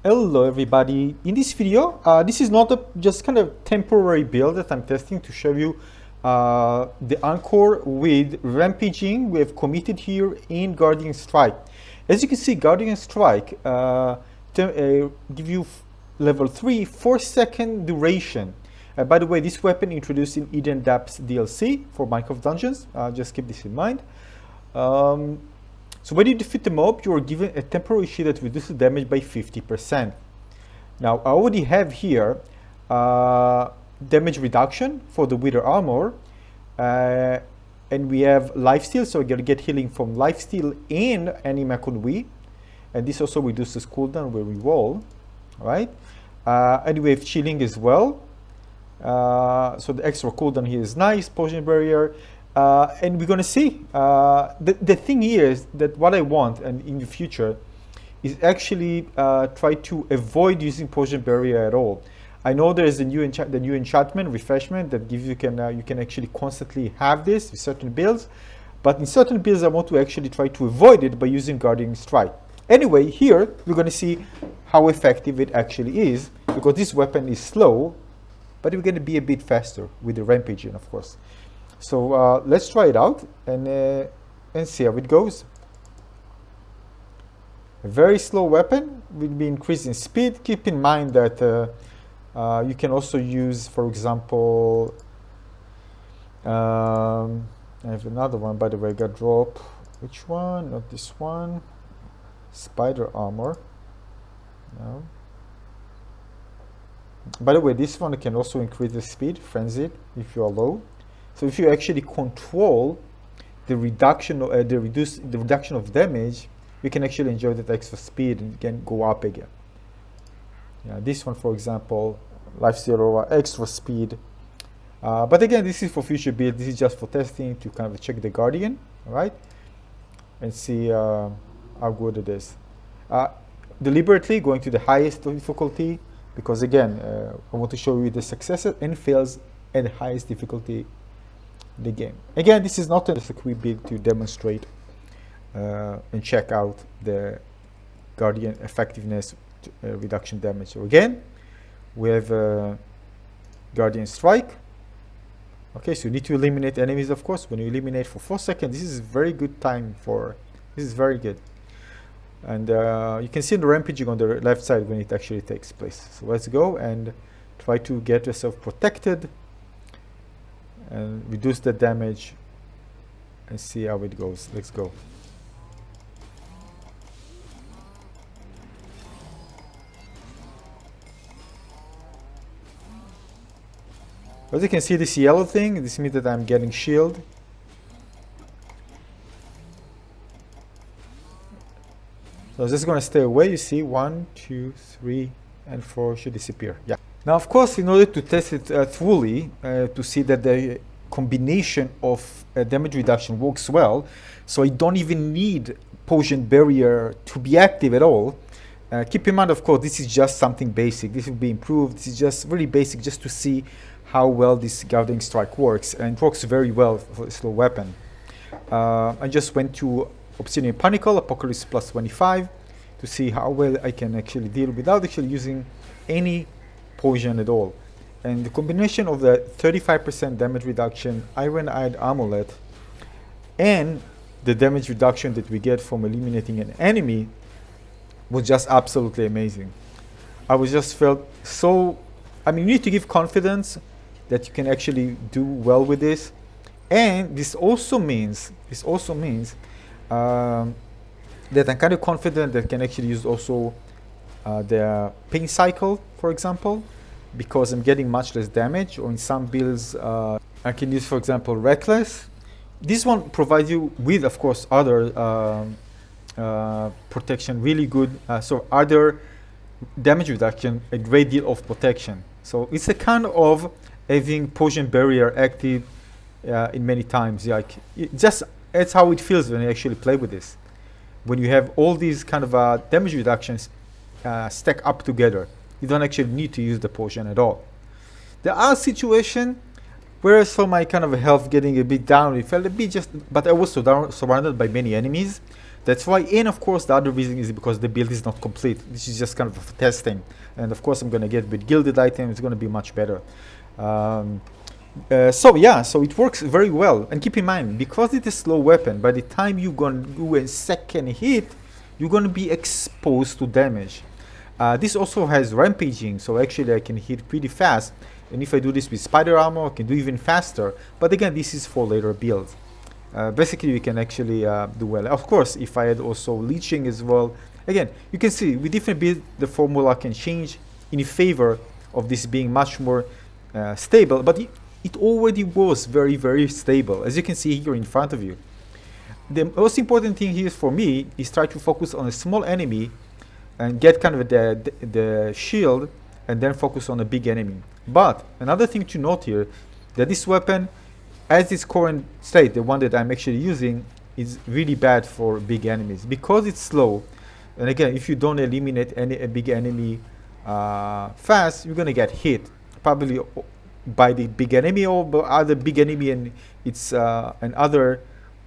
Hello everybody. In this video, this is not a just kind of temporary build that I'm testing to show you the Anchor with Rampaging we have committed here in Guardian Strike. As you can see, Guardian Strike give you level 3 4-second duration. By the way, this weapon introduced in Eden Depths DLC for Minecraft Dungeons. Just keep this in mind. So when you defeat the mob, you are given a temporary shield that reduces damage by 50%. Now I already have here damage reduction for the Wither Armor, and we have lifesteal, so you're gonna get healing from lifesteal and Anima Conui, and this also reduces cooldown when we roll, right? And we have chilling as well, so the extra cooldown here is nice. Potion barrier. And we're gonna see. The thing here is that what I want, and in the future, is actually try to avoid using potion barrier at all. I know there is a new enchantment refreshment that gives you can actually constantly have this with certain builds, but in certain builds I want to actually try to avoid it by using Guardian Strike. Anyway, here we're gonna see how effective it actually is, because this weapon is slow, but we're gonna be a bit faster with the Rampaging, of course. So let's try it out and see how it goes. A very slow weapon will be increasing speed. Keep in mind that you can also use, for example, I have another one, by the way, I got drop. Which one? Not this one. Spider armor. No. By the way, this one can also increase the speed, frenzied, if you are low. So if you actually control the reduction, the reduction of damage, you can actually enjoy that extra speed and can go up again. Yeah, this one, for example, life 0 extra speed. But again, this is for future build. This is just for testing to kind of check the Guardian, all right, and see how good it is. Deliberately going to the highest difficulty because again, I want to show you the successes and fails at the highest difficulty. The game. Again, this is not just a quick build to demonstrate and check out the Guardian effectiveness reduction damage. So again, we have Guardian Strike. Okay, so you need to eliminate enemies, of course. When you eliminate for 4 seconds, this is very good time for. This is very good, and you can see the Rampaging on the left side when it actually takes place. So let's go and try to get yourself protected and reduce the damage and see how it goes. Let's go. As you can see, this yellow thing, this means that I'm getting shield. So I'm just going to stay away. You see 1, 2, 3 and 4 should disappear. Yeah. Now, of course, in order to test it fully, to see that the combination of damage reduction works well, so I don't even need potion barrier to be active at all. Keep in mind, of course, this is just something basic. This will be improved. This is just really basic, just to see how well this Guardian Strike works, and it works very well for a slow weapon. I just went to Obsidian Pinnacle, Apocalypse plus 25, to see how well I can actually deal without actually using any poison at all. And the combination of the 35% damage reduction Iron-Eyed Amulet and the damage reduction that we get from eliminating an enemy was just absolutely amazing. I was just felt so. I mean, you need to give confidence that you can actually do well with this, and this also means that I'm kind of confident that I can actually use also the pain cycle, for example, because I'm getting much less damage. Or in some builds, I can use, for example, Reckless. This one provides you with, of course, other protection, really good. So other damage reduction, a great deal of protection. So it's a kind of having potion barrier active in many times. Like just that's how it feels when you actually play with this. When you have all these kind of damage reductions stack up together, you don't actually need to use the potion at all. There are situations where I saw my kind of health getting a bit down. It felt a bit but I was surrounded by many enemies That's why, and of course the other reason is because the build is not complete. This is just kind of testing, and of course I'm going to get with gilded items. It's going to be much better. So yeah, so it works very well. And keep in mind, because it's a slow weapon, by the time you're going to do a second hit, you're going to be exposed to damage. This also has rampaging, so actually I can hit pretty fast. And if I do this with spider armor, I can do even faster. But again, this is for later builds. Basically, we can actually do well. Of course, if I had also leeching as well. Again, you can see with different builds, the formula can change in favor of this being much more stable. But it already was very, very stable, as you can see here in front of you. The most important thing here for me is try to focus on a small enemy and get kind of the shield, and then focus on a big enemy. But another thing to note here, that this weapon, as its current state, the one that I'm actually using, is really bad for big enemies because it's slow. And again, if you don't eliminate a big enemy fast, you're gonna get hit, probably by the big enemy or by other big enemy and its and other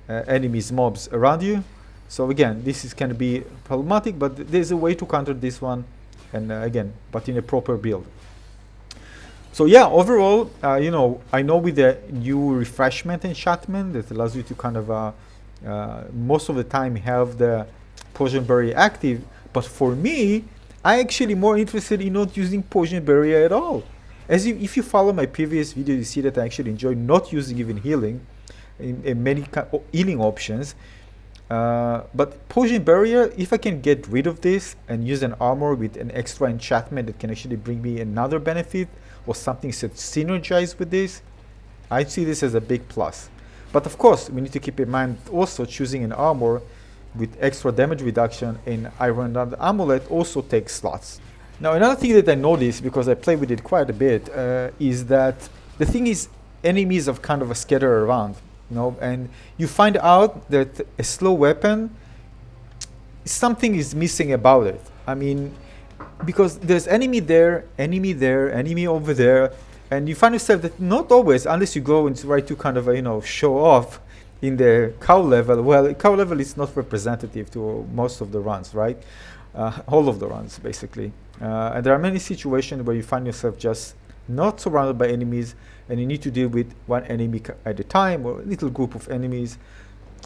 enemies, mobs around you. So again, this is can be problematic, but there's a way to counter this one, and again, but in a proper build. So yeah, overall, you know, I know with the new refreshment enchantment that allows you to kind of most of the time have the poison barrier active, but for me, I actually more interested in not using poison barrier at all. If you follow my previous video, you see that I actually enjoy not using even healing in many healing options. But poison barrier, if I can get rid of this and use an armor with an extra enchantment that can actually bring me another benefit or something that synergize with this, I see this as a big plus. But of course, we need to keep in mind also choosing an armor with extra damage reduction in Iron Amulet also takes slots. Now another thing that I noticed, because I play with it quite a bit, is that the thing is enemies are kind of scattered around. You know, and you find out that a slow weapon, something is missing about it. I mean, because there's enemy there, enemy over there, and you find yourself that not always, unless you go and try to kind of you know, show off in the cow level. Well, cow level is not representative to most of the runs, right? All of the runs basically, and there are many situations where you find yourself just not surrounded by enemies, and you need to deal with one enemy at a time or a little group of enemies.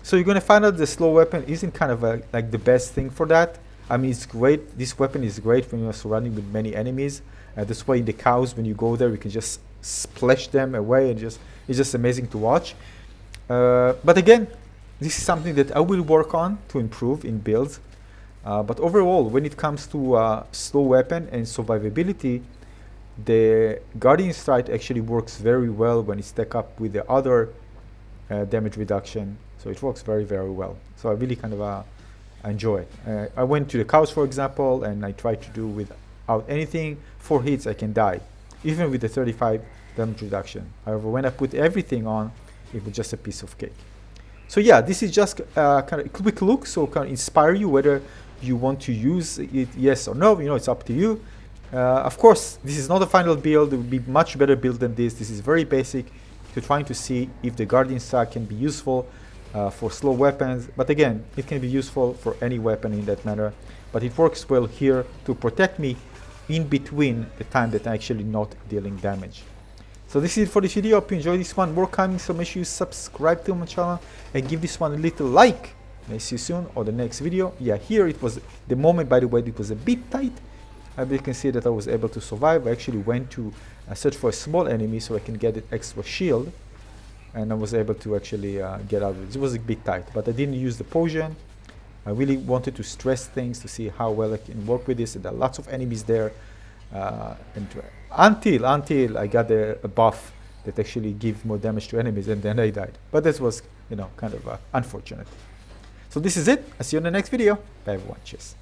So you're going to find out the slow weapon isn't kind of like the best thing for that. I mean, it's great. This weapon is great when you're surrounded with many enemies. That's why in the cows, when you go there, you can just splash them away, and it's just amazing to watch. But again, this is something that I will work on to improve in builds. But overall, when it comes to slow weapon and survivability, the Guardian Strike actually works very well when it's stacked up with the other damage reduction. So it works very, very well. So I really kind of enjoy it. I went to the cows, for example, and I tried to do without anything. 4 hits, I can die, even with the 35 damage reduction. However, when I put everything on, it was just a piece of cake. So yeah, this is just kind of a quick look, so kind of inspire you whether you want to use it, yes or no. You know, it's up to you. Of course, this is not a final build. It will be much better build than this. This is very basic to trying to see if the Guardian Strike can be useful for slow weapons. But again, it can be useful for any weapon in that matter. But it works well here to protect me in between the time that I'm actually not dealing damage. So this is it for this video. Hope you enjoyed this one. More coming, so make sure you subscribe to my channel and give this one a little like. And I see you soon on the next video. Yeah, here it was the moment, by the way, it was a bit tight. As you can see that I was able to survive. I actually went to search for a small enemy so I can get an extra shield, and I was able to actually get out of it. It was a bit tight, but I didn't use the potion. I really wanted to stress things to see how well I can work with this, and there are lots of enemies there. Until I got a buff that actually give more damage to enemies, and then I died. But this was, you know, kind of unfortunate. So this is it. I'll see you in the next video. Bye everyone. Cheers.